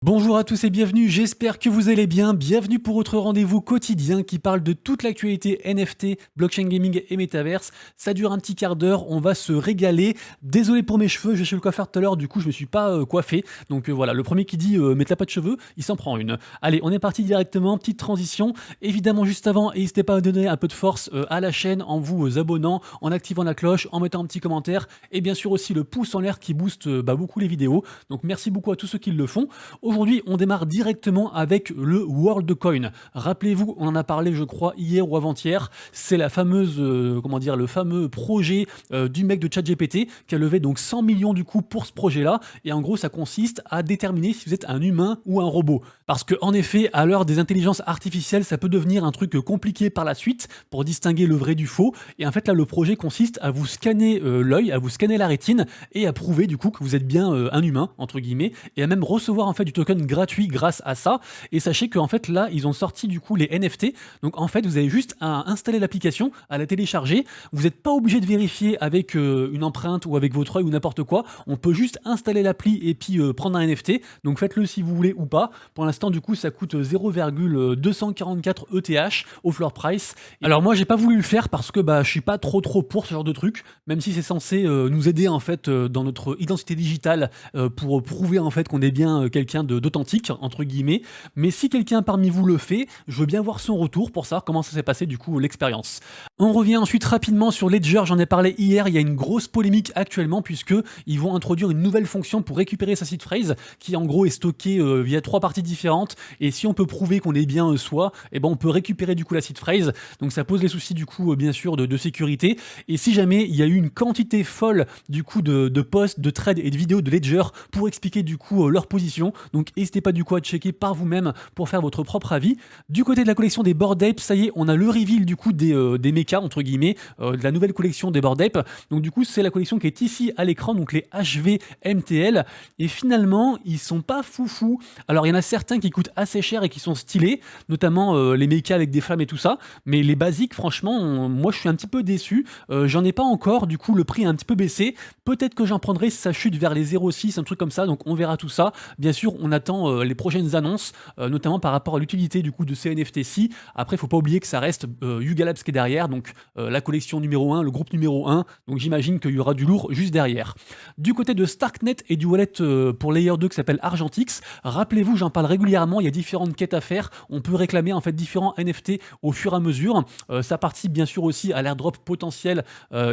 Bonjour à tous et bienvenue, j'espère que vous allez bien. Bienvenue pour votre rendez-vous quotidien qui parle de toute l'actualité NFT, blockchain gaming et métaverse. Ça dure un petit quart d'heure, on va se régaler. Désolé pour mes cheveux, je suis chez le coiffeur tout à l'heure, du coup je me suis pas coiffé. Donc voilà, le premier qui dit mais t'as pas de cheveux, il s'en prend une. Allez, on est parti directement, petite transition. Évidemment juste avant, n'hésitez pas à donner un peu de force à la chaîne en vous abonnant, en activant la cloche, en mettant un petit commentaire et bien sûr aussi le pouce en l'air qui booste beaucoup les vidéos. Donc merci beaucoup à tous ceux qui le font. Aujourd'hui, on démarre directement avec le WorldCoin. Rappelez-vous, on en a parlé, je crois, hier ou avant-hier. C'est la fameuse, le fameux projet du mec de ChatGPT qui a levé donc 100 millions du coup pour ce projet-là. Et en gros, ça consiste à déterminer si vous êtes un humain ou un robot. Parce que, en effet, à l'heure des intelligences artificielles, ça peut devenir un truc compliqué par la suite pour distinguer le vrai du faux. Et en fait, là, le projet consiste à vous scanner l'œil, à vous scanner la rétine et à prouver du coup que vous êtes bien un humain entre guillemets et à même recevoir en fait du token gratuit grâce à ça. Et sachez qu'en fait là, ils ont sorti du coup les NFT. Donc en fait, vous avez juste à installer l'application, à la télécharger. Vous n'êtes pas obligé de vérifier avec une empreinte ou avec votre œil ou n'importe quoi. On peut juste installer l'appli et puis prendre un NFT. Donc faites-le si vous voulez ou pas. Pour l'instant, du coup, ça coûte 0,244 ETH au floor price. Alors moi, j'ai pas voulu le faire parce que je suis pas trop pour ce genre de truc, même si c'est censé nous aider en fait dans notre identité digitale pour prouver en fait qu'on est bien quelqu'un d'authentique entre guillemets. Mais si quelqu'un parmi vous le fait, je veux bien voir son retour pour savoir comment ça s'est passé du coup l'expérience. On revient ensuite rapidement sur Ledger, j'en ai parlé hier, il y a une grosse polémique actuellement puisque ils vont introduire une nouvelle fonction pour récupérer sa seed phrase qui en gros est stockée via 3 parties différentes et si on peut prouver qu'on est bien soi, et ben on peut récupérer du coup la seed phrase. Donc ça pose les soucis du coup bien sûr de sécurité et si jamais il y a eu une quantité folle du coup de posts, de threads et de vidéos de Ledger pour expliquer du coup leur position. Donc n'hésitez pas du coup à checker par vous-même pour faire votre propre avis. Du côté de la collection des Bored Ape, ça y est, on a le reveal du coup des mechas entre guillemets, de la nouvelle collection des Bored Ape. Donc du coup c'est la collection qui est ici à l'écran, donc les HV MTL. Et finalement ils sont pas foufou. Alors il y en a certains qui coûtent assez cher et qui sont stylés, notamment les mechas avec des flammes et tout ça. Mais les basiques, franchement, moi je suis un petit peu déçu. J'en ai pas encore, du coup le prix a un petit peu baissé. Peut-être que j'en prendrai si ça chute vers les 0,6, un truc comme ça, donc on verra tout ça. Bien sûr, on attend les prochaines annonces, notamment par rapport à l'utilité du coup de ces NFT-ci. Après, il faut pas oublier que ça reste Yuga Labs qui est derrière, donc la collection numéro 1, le groupe numéro 1, donc j'imagine qu'il y aura du lourd juste derrière. Du côté de Starknet et du wallet pour Layer 2 qui s'appelle Argentix, rappelez-vous, j'en parle régulièrement, il y a différentes quêtes à faire, on peut réclamer en fait différents NFT au fur et à mesure. Ça participe bien sûr aussi à l'airdrop potentiel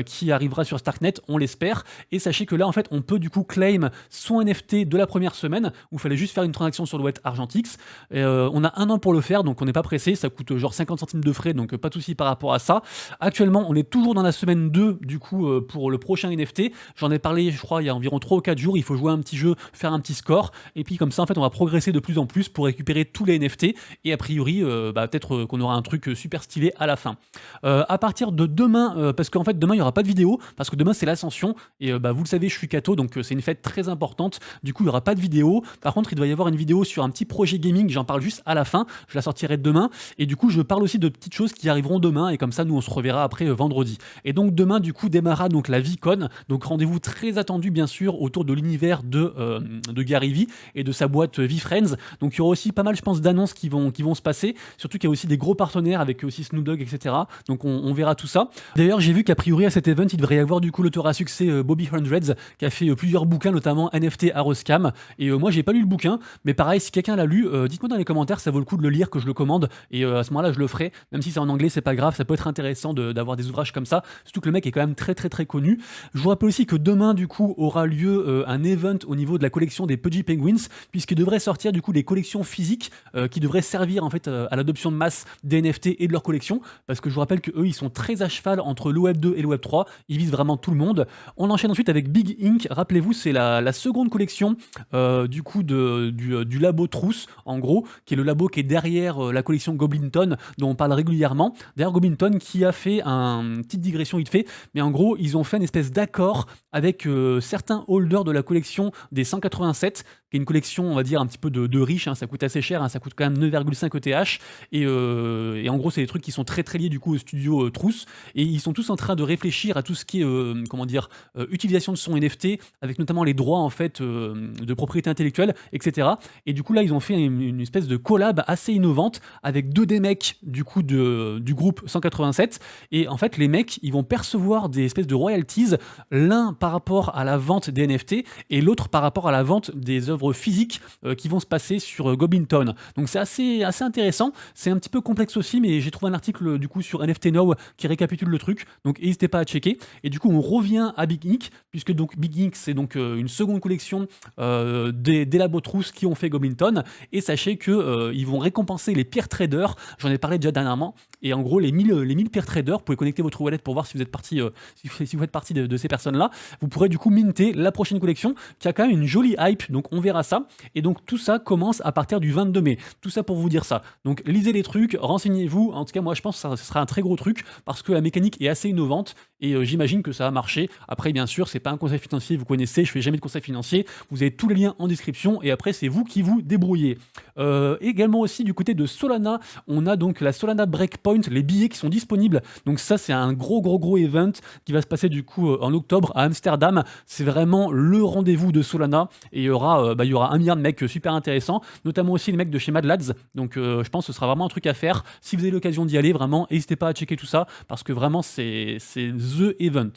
qui arrivera sur Starknet, on l'espère. Et sachez que là, en fait, on peut du coup claim son NFT de la première semaine, où il fallait juste faire une transaction sur le wallet Argentix. On a 1 an pour le faire, donc on n'est pas pressé, ça coûte genre 50 centimes de frais, donc pas de souci par rapport à ça. Actuellement, on est toujours dans la semaine 2, du coup, pour le prochain NFT. J'en ai parlé, je crois, il y a environ 3 ou 4 jours, il faut jouer un petit jeu, faire un petit score, et puis comme ça, en fait, on va progresser de plus en plus pour récupérer tous les NFT, et a priori, peut-être qu'on aura un truc super stylé à la fin. À partir de demain, parce qu'en fait, demain, il n'y aura pas de vidéo, parce que demain, c'est l'Ascension, et vous le savez, je suis catho, donc c'est une fête très importante. Du coup, il n'y aura pas de vidéo. Par contre, il doit y avoir une vidéo sur un petit projet gaming. J'en parle juste à la fin. Je la sortirai demain. Et du coup, je parle aussi de petites choses qui arriveront demain. Et comme ça, nous, on se reverra après vendredi. Et donc, demain, du coup, démarrera donc la VCon. Donc, rendez-vous très attendu, bien sûr, autour de l'univers de Gary Vee et de sa boîte VeeFriends. Donc, il y aura aussi pas mal, je pense, d'annonces qui vont se passer. Surtout qu'il y a aussi des gros partenaires avec aussi Snoop Dogg, etc. Donc, on verra tout ça. D'ailleurs, j'ai vu qu'a priori, à cet event, il devrait y avoir du coup l'auteur à succès Bobby Hundreds qui a fait plusieurs bouquins, notamment NFT Aroscam. Et moi, j'ai pas lu le bouquin, mais pareil, si quelqu'un l'a lu, dites-moi dans les commentaires, ça vaut le coup de le lire, que je le commande. Et à ce moment-là, je le ferai. Même si c'est en anglais, c'est pas grave, ça peut être intéressant d'avoir des ouvrages comme ça. Surtout que le mec est quand même très connu. Je vous rappelle aussi que demain, du coup, aura lieu un event au niveau de la collection des Pudgy Penguins, puisqu'il devrait sortir du coup des collections physiques qui devraient servir en fait à l'adoption de masse des NFT et de leur collection. Parce que je vous rappelle que eux, ils sont très à cheval entre le Web 2 et le Web 3. Ils visent vraiment tout le monde. On enchaîne ensuite avec Big Ink. Rappelez-vous, c'est la seconde collection du coup du labo Trousse, en gros, qui est le labo qui est derrière la collection Goblinton, dont on parle régulièrement. D'ailleurs, Goblinton qui a fait une petite digression vite fait, mais en gros, ils ont fait une espèce d'accord avec certains holders de la collection des 187, qui est une collection, on va dire, un petit peu de riches, hein, ça coûte assez cher, hein, ça coûte quand même 9,5 ETH, et en gros, c'est des trucs qui sont très très liés du coup au studio Trousse, et ils sont tous en train de réfléchir à tout ce qui est, comment dire, utilisation de son NFT, avec notamment les droits en fait de propriété intellectuelle, etc. Et du coup là, ils ont fait une espèce de collab assez innovante avec deux des mecs du coup du groupe 187, et en fait les mecs, ils vont percevoir des espèces de royalties, l'un par rapport à la vente des NFT et l'autre par rapport à la vente des œuvres physiques qui vont se passer sur Gobinton. Donc c'est assez intéressant, c'est un petit peu complexe aussi, mais j'ai trouvé un article du coup sur NFT Now qui récapitule le truc, donc n'hésitez pas à checker. Et du coup on revient à Big Ink, puisque donc Big Ink c'est donc une seconde collection des labos Trousse qui ont fait Gobinton, et sachez que ils vont récompenser les peer traders, j'en ai parlé déjà dernièrement, et en gros les 1000 peer traders, vous pouvez connecter votre wallet pour voir si vous êtes parti, si vous faites partie de ces personnes-là, vous pourrez du coup minter la prochaine collection qui a quand même une jolie hype, donc on verra ça. Et donc tout ça commence à partir du 22 mai. Tout ça pour vous dire ça. Donc lisez les trucs, renseignez-vous. En tout cas, moi je pense que ça sera un très gros truc parce que la mécanique est assez innovante et j'imagine que ça va marcher. Après, bien sûr, c'est pas un conseil financier, vous connaissez, je fais jamais de conseil financier. Vous avez tous les liens en description et après, c'est vous qui vous débrouillez. Également aussi du côté de Solana, on a donc la Solana Breakpoint, les billets qui sont disponibles. Donc ça, c'est un gros event qui va se passer du coup en octobre à Amsterdam. C'est vraiment le rendez-vous de Solana et il y aura 1 milliard de mecs super intéressants, notamment aussi les mecs de chez Mad Lads. Donc je pense que ce sera vraiment un truc à faire. Si vous avez l'occasion d'y aller, vraiment, n'hésitez pas à checker tout ça parce que vraiment c'est the event.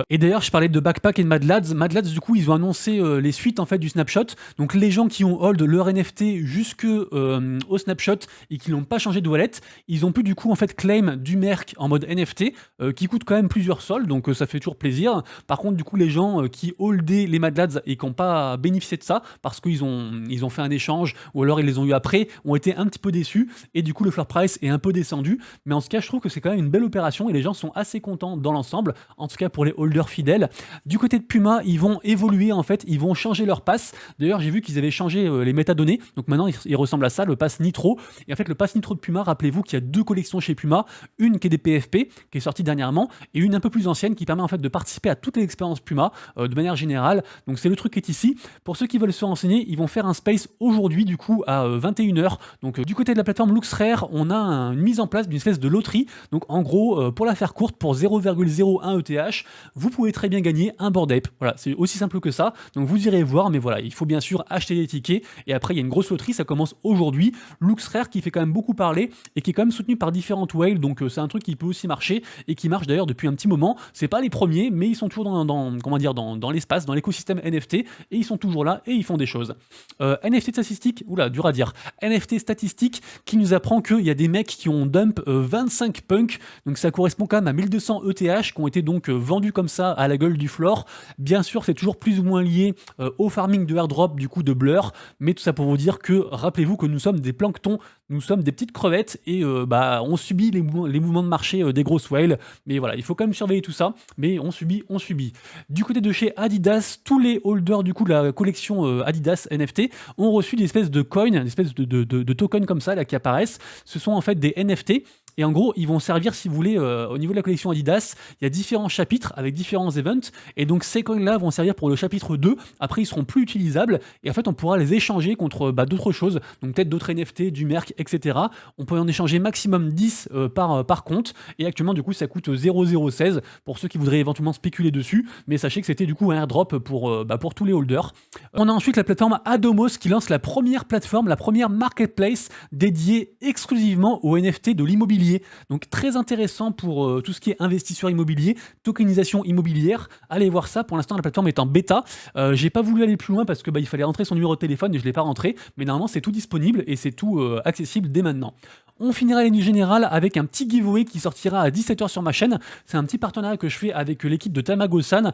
Et d'ailleurs, je parlais de Backpack et de Mad Lads. Mad Lads, du coup, ils ont annoncé les suites en fait du snapshot. Donc les gens qui ont hold leur NFT jusque au snapshot et qui n'ont pas changé de wallet, ils ont pu du coup en fait claim du merc en mode NFT qui coûte quand même plusieurs sols, donc ça fait toujours plaisir. Par contre, du coup, les gens qui holdaient les Mad Lads et qui n'ont pas bénéficié de ça parce qu'ils ont fait un échange ou alors ils les ont eu après, ont été un petit peu déçus et du coup le floor price est un peu descendu. Mais en tout cas, je trouve que c'est quand même une belle opération et les gens sont assez contents dans l'ensemble, en tout cas pour les holders fidèles. Du côté de Puma, ils vont évoluer en fait, ils vont changer leur pass. D'ailleurs, j'ai vu qu'ils avaient changé les métadonnées, donc maintenant ils ressemblent à ça, le pass Nitro. Et en fait, le pass Nitro de Puma, rappelez-vous qu'il y a deux collections chez Puma, une qui est des PFP, qui est sortie dernièrement, et une un peu plus ancienne qui permet en fait de participer à toutes les expériences Puma de manière générale. Donc c'est le truc qui est ici. Pour ceux qui veulent se renseigner, ils vont faire un space aujourd'hui du coup à 21h. Donc du côté de la plateforme LuxRare, on a une mise en place d'une espèce de loterie. Donc en gros, pour la faire courte, pour 0,01 ETH, vous pouvez très bien gagner un Bored Ape. Voilà, c'est aussi simple que ça. Donc vous irez voir, mais voilà, il faut bien sûr acheter des tickets. Et après, il y a une grosse loterie, ça commence aujourd'hui. LuxRare qui fait quand même beaucoup parler et qui est quand même soutenu par différentes whales. Donc c'est un truc qui peut aussi marcher et qui marche d'ailleurs depuis un petit moment. C'est pas les premiers, mais ils sont toujours dans l'espace, dans l'écosystème NFT et ils sont toujours là et ils font des choses. NFT statistique, dur à dire. NFT statistique qui nous apprend qu'il y a des mecs qui ont dump 25 punks, donc ça correspond quand même à 1200 ETH qui ont été donc vendus comme ça à la gueule du floor. Bien sûr, c'est toujours plus ou moins lié au farming de airdrop du coup de Blur, mais tout ça pour vous dire que rappelez-vous que nous sommes des planctons, nous sommes des petites crevettes et on subit les mouvements de marché des grosses whales, mais voilà, il faut quand même surveiller tout ça, mais on subit. Du côté de chez Adidas, tous les holders du coup de la collection Adidas NFT ont reçu des espèces de coins, des espèces de tokens comme ça là qui apparaissent. Ce sont en fait des NFT. Et en gros, ils vont servir, si vous voulez, au niveau de la collection Adidas, il y a différents chapitres avec différents events. Et donc, ces coins-là vont servir pour le chapitre 2. Après, ils seront plus utilisables. Et en fait, on pourra les échanger contre d'autres choses. Donc, peut-être d'autres NFT, du merc, etc. On peut en échanger maximum 10 par compte. Et actuellement, du coup, ça coûte 0,016 pour ceux qui voudraient éventuellement spéculer dessus. Mais sachez que c'était du coup un airdrop pour tous les holders. On a ensuite la plateforme Adomos qui lance la première plateforme, la première marketplace dédiée exclusivement aux NFT de l'immobilier. Donc très intéressant pour tout ce qui est investisseur immobilier, tokenisation immobilière. Allez voir ça. Pour l'instant, la plateforme est en bêta. J'ai pas voulu aller plus loin parce que il fallait rentrer son numéro de téléphone et je l'ai pas rentré. Mais normalement, c'est tout disponible et c'est tout accessible dès maintenant. On finira les news générales avec un petit giveaway qui sortira à 17h sur ma chaîne. C'est un petit partenariat que je fais avec l'équipe de Tamago-san.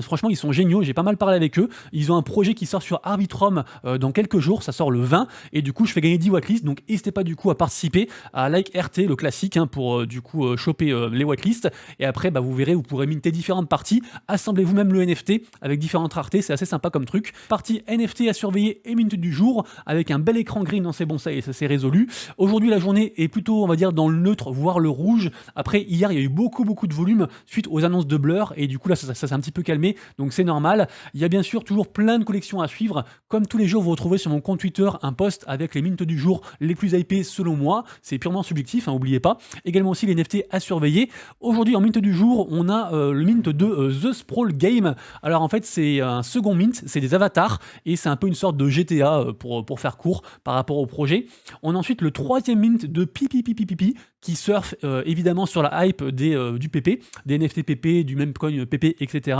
Franchement, ils sont géniaux. J'ai pas mal parlé avec eux. Ils ont un projet qui sort sur Arbitrum dans quelques jours. Ça sort le 20. Et du coup, je fais gagner 10 wattlist. Donc, n'hésitez pas du coup à participer à Like RT, le classique, hein, pour du coup choper les whitelists. Et après, vous verrez, vous pourrez minter différentes parties, assembler vous-même le NFT avec différentes raretés, c'est assez sympa comme truc. Partie NFT à surveiller et mint du jour, avec un bel écran green, non c'est bon, ça y est, ça s'est résolu. Aujourd'hui, la journée est plutôt, on va dire, dans le neutre, voire le rouge. Après, hier, il y a eu beaucoup de volume suite aux annonces de Blur, et du coup là, ça s'est un petit peu calmé, donc c'est normal. Il y a bien sûr toujours plein de collections à suivre. Comme tous les jours, vous retrouvez sur mon compte Twitter un post avec les mints du jour les plus hypés selon moi. C'est purement subjectif, hein, n'oubliez pas. Également aussi les NFT à surveiller. Aujourd'hui, en mint du jour, on a le mint de The Sprawl Game. Alors en fait, c'est un second mint, c'est des avatars, et c'est un peu une sorte de GTA pour faire court par rapport au projet. On a ensuite le troisième mint de Pipi, qui surfe évidemment sur la hype du PP, des NFT PP, du même coin PP, etc.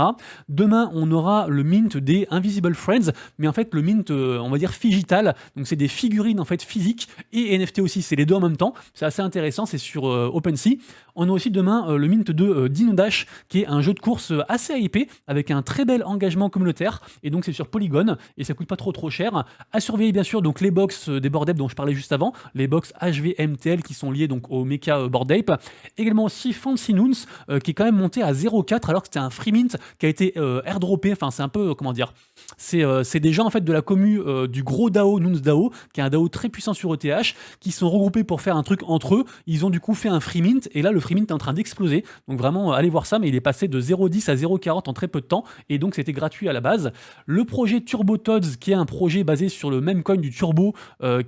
Demain, on aura le mint des Invisible Friends, mais en fait le mint, on va dire digital, donc c'est des figurines en fait physiques et NFT aussi, c'est les deux en même temps, c'est assez intéressant, c'est sur OpenSea. On a aussi demain le mint de Dino Dash, qui est un jeu de course assez hypé, avec un très bel engagement communautaire, et donc c'est sur Polygon, et ça coûte pas trop cher. À surveiller bien sûr donc les box des Bored Ape dont je parlais juste avant, les box HVMTL qui sont liées donc au mecha Bored Ape. Également aussi Fancy Noons, qui est quand même monté à 0,4 alors que c'était un free mint qui a été airdroppé, enfin c'est un peu, comment dire, c'est des gens en fait de la commu du gros DAO, Noons DAO, qui est un DAO très puissant sur ETH, qui sont regroupés pour faire un truc entre eux. Ils ont du coup fait un free mint, et là le free mint est en train d'exploser, donc vraiment allez voir ça, mais il est passé de 0,10 à 0,40 en très peu de temps, et donc c'était gratuit à la base. Le projet Turbo Toads, qui est un projet basé sur le même coin du Turbo,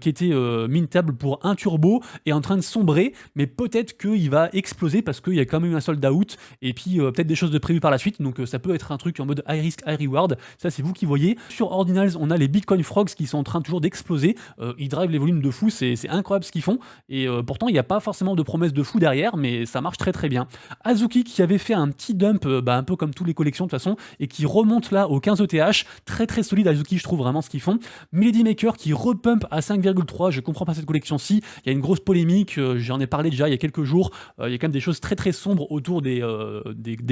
qui était mintable pour un Turbo, est en train de sombrer, mais peut-être qu'il va exploser parce qu'il y a quand même eu un sold out, et puis peut-être des choses de prévues par la suite, donc ça peut être un truc en mode high risk, high reward, ça c'est vous qui voyez. Sur Ordinals, on a les Bitcoin Frogs qui sont en train toujours d'exploser, ils drivent les volumes de fou, c'est incroyable ce qu'ils font, et pourtant il n'y a pas forcément de promesses de fou derrière, mais ça marche très bien. Azuki qui avait fait un petit dump, un peu comme toutes les collections de toute façon, et qui remonte là au 15 ETH, très solide Azuki, je trouve vraiment ce qu'ils font. Melody Maker qui repump à 5,3, je comprends pas cette collection-ci, il y a une grosse polémique, j'en ai parlé déjà il y a quelques jours, il y a quand même des choses très sombres autour des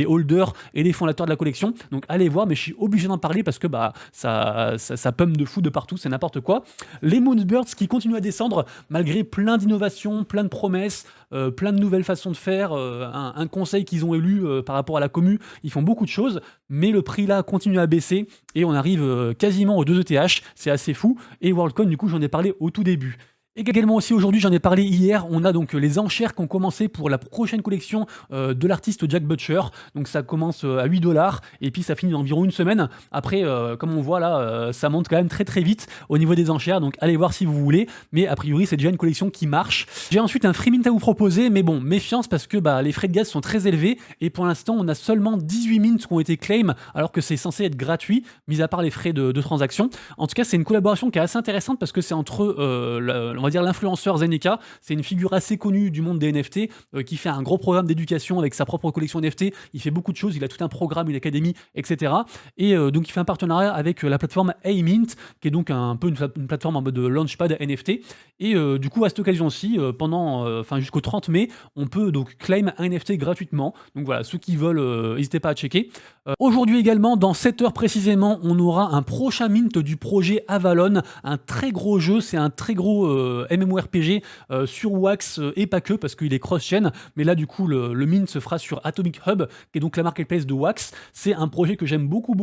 holders et des fondateurs de la collection, donc allez voir, mais je suis obligé d'en parler parce que ça pump de fou de partout, c'est n'importe quoi. Les Moonbirds qui continuent à descendre malgré plein d'innovations, plein de promesses, plein de nouvelles façons de faire, un conseil qu'ils ont élu par rapport à la commu, ils font beaucoup de choses, mais le prix là continue à baisser et on arrive quasiment aux 2 ETH, c'est assez fou. Et WorldCoin, du coup, j'en ai parlé au tout début. Également aussi aujourd'hui, j'en ai parlé hier, on a donc les enchères qui ont commencé pour la prochaine collection de l'artiste Jack Butcher. Donc ça commence à 8$ et puis ça finit dans environ une semaine. Après, comme on voit là, ça monte quand même très vite au niveau des enchères, donc allez voir si vous voulez. Mais a priori, c'est déjà une collection qui marche. J'ai ensuite un free mint à vous proposer, mais bon, méfiance parce que les frais de gaz sont très élevés et pour l'instant, on a seulement 18 mints qui ont été claim alors que c'est censé être gratuit, mis à part les frais de transaction. En tout cas, c'est une collaboration qui est assez intéressante parce que c'est entre on va dire l'influenceur Zeneca, c'est une figure assez connue du monde des NFT qui fait un gros programme d'éducation avec sa propre collection NFT, il fait beaucoup de choses, il a tout un programme, une académie, etc. Et donc il fait un partenariat avec la plateforme A-Mint, qui est donc un peu une plateforme en mode launchpad NFT, et du coup à cette occasion aussi, jusqu'au 30 mai, on peut donc claim un NFT gratuitement, donc voilà, ceux qui veulent, n'hésitez pas à checker. Aujourd'hui également, dans 7 heures précisément, on aura un prochain mint du projet Avalon, un très gros jeu, c'est un très gros MMORPG sur Wax et pas que, parce qu'il est cross-chain, mais là du coup le mint se fera sur Atomic Hub, qui est donc la marketplace de Wax. C'est un projet que j'aime beaucoup,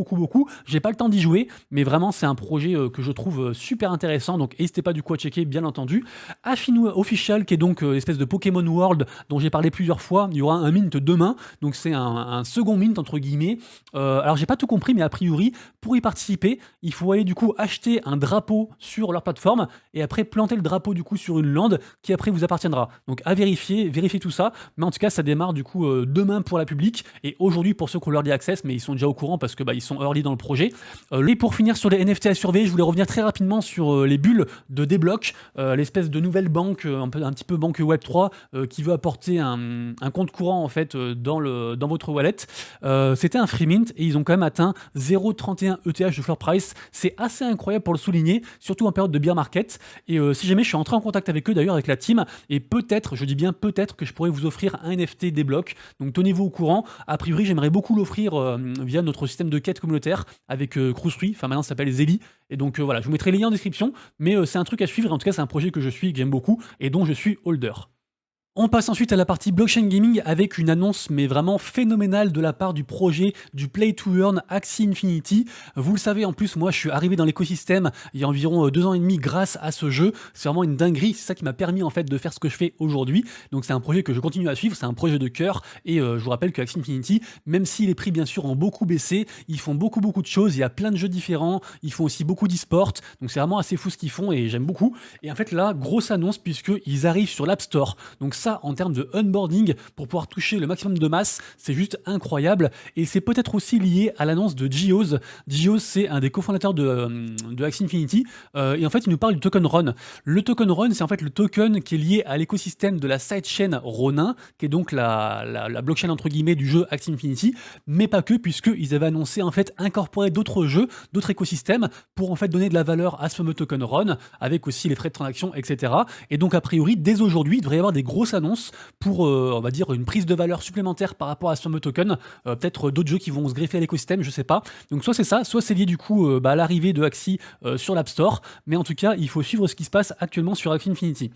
j'ai pas le temps d'y jouer, mais vraiment c'est un projet que je trouve super intéressant, donc n'hésitez pas du coup à checker, bien entendu. Affinu Official, qui est donc l'espèce de Pokémon World dont j'ai parlé plusieurs fois, il y aura un mint demain, donc c'est un second mint entre guillemets. Alors j'ai pas tout compris, mais a priori pour y participer il faut aller du coup acheter un drapeau sur leur plateforme et après planter le drapeau du coup sur une lande qui après vous appartiendra, donc à vérifier tout ça, mais en tout cas ça démarre du coup demain pour la public et aujourd'hui pour ceux qui ont l'early access, mais ils sont déjà au courant parce que ils sont early dans le projet. Et pour finir sur les NFT à surveiller, je voulais revenir très rapidement sur les bulles de Deblock, l'espèce de nouvelle banque, un petit peu banque Web3 qui veut apporter un compte courant en fait dans votre wallet. C'était un free mint et ils ont quand même atteint 0,31 ETH de floor price, c'est assez incroyable pour le souligner, surtout en période de bear market. Et si jamais je suis entré en contact avec eux d'ailleurs, avec la team, et peut-être, je dis bien peut-être, que je pourrais vous offrir un NFT Deblock, donc tenez-vous au courant. A priori j'aimerais beaucoup l'offrir via notre système de quête communautaire avec Crustrui, enfin maintenant ça s'appelle Zeli, et donc voilà, je vous mettrai les liens en description, mais c'est un truc à suivre, en tout cas c'est un projet que je suis, que j'aime beaucoup, et dont je suis holder. On passe ensuite à la partie blockchain gaming avec une annonce mais vraiment phénoménale de la part du projet du Play to Earn Axie Infinity. Vous le savez, en plus moi je suis arrivé dans l'écosystème il y a environ 2 ans et demi grâce à ce jeu. C'est vraiment une dinguerie, c'est ça qui m'a permis en fait de faire ce que je fais aujourd'hui. Donc c'est un projet que je continue à suivre, c'est un projet de cœur et je vous rappelle que Axie Infinity, même si les prix bien sûr ont beaucoup baissé, ils font beaucoup de choses, il y a plein de jeux différents, ils font aussi beaucoup d'e-sport, donc c'est vraiment assez fou ce qu'ils font et j'aime beaucoup. Et en fait là, grosse annonce puisqu'ils arrivent sur l'App Store. Donc ça, en termes de onboarding, pour pouvoir toucher le maximum de masse, c'est juste incroyable. Et c'est peut-être aussi lié à l'annonce de Geoz. Geoz, c'est un des cofondateurs de Axie Infinity. Et en fait, il nous parle du token Ron. Le token Ron, c'est en fait le token qui est lié à l'écosystème de la sidechain Ronin, qui est donc la blockchain entre guillemets du jeu Axie Infinity, mais pas que, puisqu'ils avaient annoncé en fait incorporer d'autres jeux, d'autres écosystèmes, pour en fait donner de la valeur à ce fameux token Ron, avec aussi les frais de transaction, etc. Et donc, a priori, dès aujourd'hui, il devrait y avoir des grosses annonces pour, on va dire, une prise de valeur supplémentaire par rapport à ce fameux token. Peut-être d'autres jeux qui vont se greffer à l'écosystème, je sais pas. Donc, soit c'est ça, soit c'est lié du coup à l'arrivée de Axie sur l'App Store. Mais en tout cas, il faut suivre ce qui se passe actuellement sur Axie Infinity.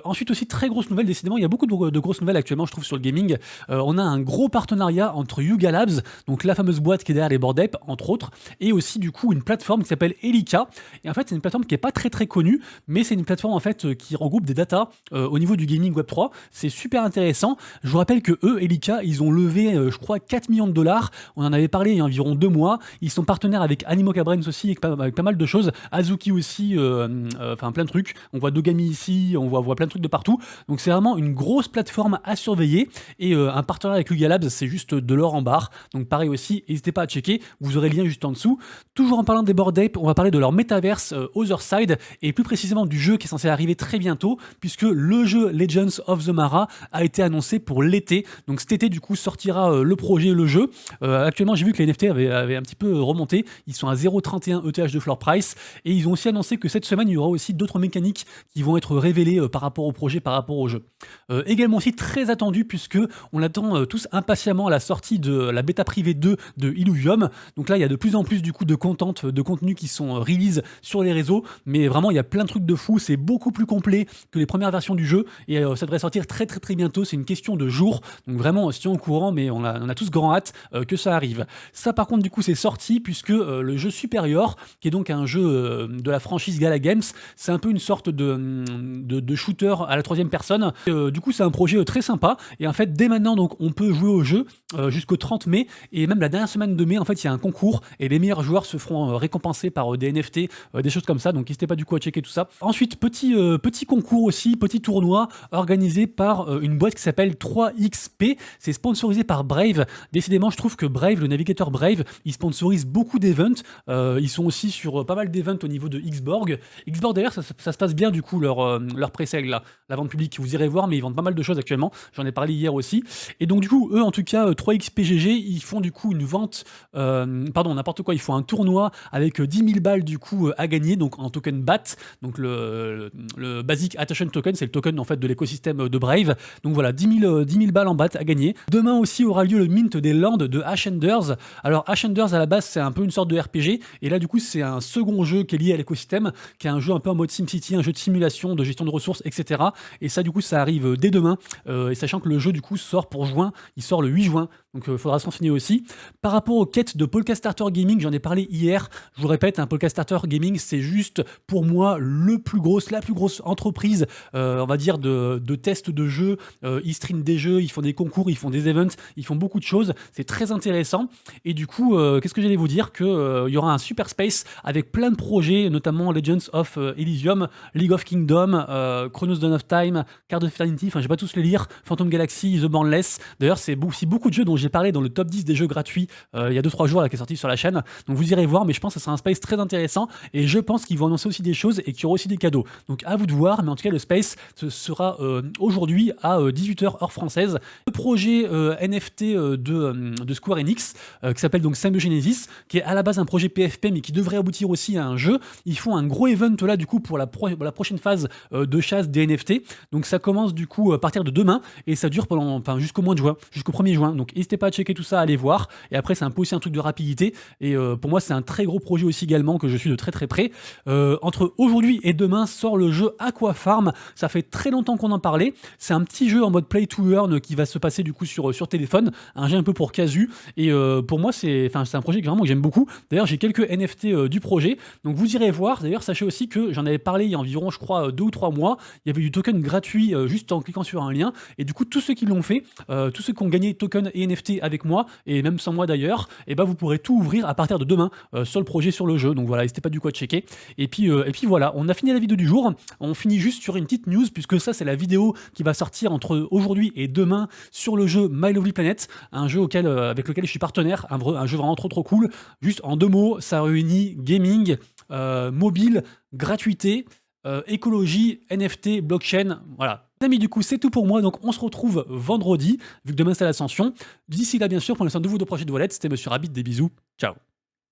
Ensuite aussi, très grosse nouvelle, décidément, il y a beaucoup de grosses nouvelles actuellement, je trouve, sur le gaming. On a un gros partenariat entre Yuga Labs, donc la fameuse boîte qui est derrière les Bored Ape, entre autres, et aussi du coup une plateforme qui s'appelle Elika. Et en fait, c'est une plateforme qui est pas très connue, mais c'est une plateforme en fait qui regroupe des datas au niveau du gaming Web3. C'est super intéressant. Je vous rappelle que eux, Elika, ils ont levé, je crois, 4 millions de dollars. On en avait parlé il y a environ 2 mois. Ils sont partenaires avec Animoca Brains aussi, avec pas mal de choses. Azuki aussi, enfin plein de trucs. On voit Dogami ici, on voit plein de trucs de partout. Donc c'est vraiment une grosse plateforme à surveiller. Et un partenariat avec Yuga Labs, c'est juste de l'or en barre. Donc pareil aussi, n'hésitez pas à checker. Vous aurez le lien juste en dessous. Toujours en parlant des Bored Ape, on va parler de leur metaverse Otherside, et plus précisément du jeu qui est censé arriver très bientôt, puisque le jeu Legends of the Mara a été annoncé pour l'été. Donc cet été, du coup, sortira le projet, le jeu. Actuellement, j'ai vu que les NFT avaient un petit peu remonté. Ils sont à 0,31 ETH de floor price. Et ils ont aussi annoncé que cette semaine, il y aura aussi d'autres mécaniques qui vont être révélées par rapport au projet, par rapport au jeu. Également aussi très attendu, puisque on attend tous impatiemment la sortie de la bêta privée 2 de Illuvium. Donc là, il y a de plus en plus du coup de contenus qui sont release sur les réseaux, mais vraiment il y a plein de trucs de fou, c'est beaucoup plus complet que les premières versions du jeu, et ça devrait sortir très bientôt, c'est une question de jours, donc vraiment si on est au courant, mais on a tous grand hâte que ça arrive. Ça par contre du coup c'est sorti, puisque le jeu Superior, qui est donc un jeu de la franchise Gala Games, c'est un peu une sorte de shooter à la troisième personne. Du coup c'est un projet très sympa, et en fait dès maintenant donc on peut jouer au jeu jusqu'au 30 mai, et même la dernière semaine de mai en fait il y a un concours, et les meilleurs joueurs se feront récompensés par des NFT, des choses comme ça, donc n'hésitez pas du coup à checker tout ça. Ensuite, petit concours aussi, petit tournoi organisé par une boîte qui s'appelle 3XP, c'est sponsorisé par Brave. Décidément, je trouve que Brave, le navigateur Brave, il sponsorise beaucoup d'events, ils sont aussi sur pas mal d'events au niveau de Xborg. Xborg d'ailleurs, ça se passe bien du coup, leur pré-sale là, la vente publique, vous irez voir, mais ils vendent pas mal de choses actuellement, j'en ai parlé hier aussi. Et donc du coup, eux en tout cas, 3XPGG, ils font du coup une vente, n'importe quoi, ils font un tournoi avec 10 000 balles du coup à gagner, donc en token BAT, donc le Basic Attention Token, c'est le token en fait de l'écosystème de Brave. Donc voilà, 10 000 balles en BAT à gagner. Demain aussi aura lieu le mint des lands de Ascenders. Alors Ascenders à la base c'est un peu une sorte de RPG, et là du coup c'est un second jeu qui est lié à l'écosystème, qui est un jeu un peu en mode SimCity, un jeu de simulation, de gestion de ressources, etc. Et ça du coup ça arrive dès demain, et sachant que le jeu du coup sort pour juin, il sort le 8 juin, donc il faudra se renseigner aussi. Par rapport aux quêtes de Polka Starter Gaming, j'en ai parlé hier, je vous répète, un Polka Starter Gaming, c'est juste pour moi la plus grosse entreprise, on va dire, de tests de jeux. Ils streament des jeux, ils font des concours, ils font des events, ils font beaucoup de choses, c'est très intéressant. Et du coup, qu'est-ce que j'allais vous dire, que il y aura un super space avec plein de projets, notamment Legends of Elysium, League of Kingdom, Chronos Dawn of Time, Card of Eternity, enfin je vais pas tous les lire, Phantom Galaxy, The Boundless. D'ailleurs, c'est aussi beaucoup de jeux dont j'ai parlé dans le top 10 des jeux gratuits il y a 2-3 jours là, qui est sorti sur la chaîne. Donc vous irez voir, mais je pense que ça sera un space très intéressant, et je pense qu'ils vont annoncer aussi des choses et qu'il y aura aussi des cadeaux. Donc à vous de voir, mais en tout cas le space sera aujourd'hui à 18h heure française. Le projet NFT de Square Enix qui s'appelle donc Symbiogenesis, qui est à la base un projet PFP mais qui devrait aboutir aussi à un jeu. Ils font un gros event là du coup pour la prochaine phase de chasse des NFT. Donc ça commence du coup à partir de demain et ça dure jusqu'au mois de juin, jusqu'au 1er juin. Donc n'hésitez pas à checker tout ça, à aller voir. Et après c'est un peu aussi un truc de rapidité, et pour moi c'est un très gros projet aussi également que je suis de très près. Entre aujourd'hui et demain sort le jeu Aquafarm. Ça fait très longtemps qu'on en parlait, C'est un petit jeu en mode play to earn qui va se passer du coup sur téléphone, un jeu un peu pour casu. Et pour moi, c'est un projet que vraiment que j'aime beaucoup. D'ailleurs, j'ai quelques NFT du projet, donc vous irez voir. D'ailleurs, sachez aussi que j'en avais parlé il y a environ, je crois, 2 ou 3 mois. Il y avait du token gratuit juste en cliquant sur un lien. Et du coup, tous ceux qui l'ont fait, tous ceux qui ont gagné token et NFT avec moi, et même sans moi d'ailleurs, et ben vous pourrez tout ouvrir à partir de demain sur le projet, sur le jeu. Donc voilà, n'hésitez pas du coup à checker. Et puis voilà, on a fini la vidéo du jour. On finit juste sur une petite news, puisque ça, c'est la vidéo qui va sortir entre aujourd'hui et demain sur le jeu My Lovely Planet, un jeu avec lequel je suis partenaire, un jeu vraiment trop cool. Juste en 2 mots, ça réunit gaming, mobile, gratuité, écologie, NFT, blockchain, voilà. Les amis, du coup, c'est tout pour moi, donc on se retrouve vendredi, vu que demain c'est l'ascension. D'ici là, bien sûr, prenez soin de vous, de prochaines voilettes. C'était Monsieur Rabbit, des bisous, ciao.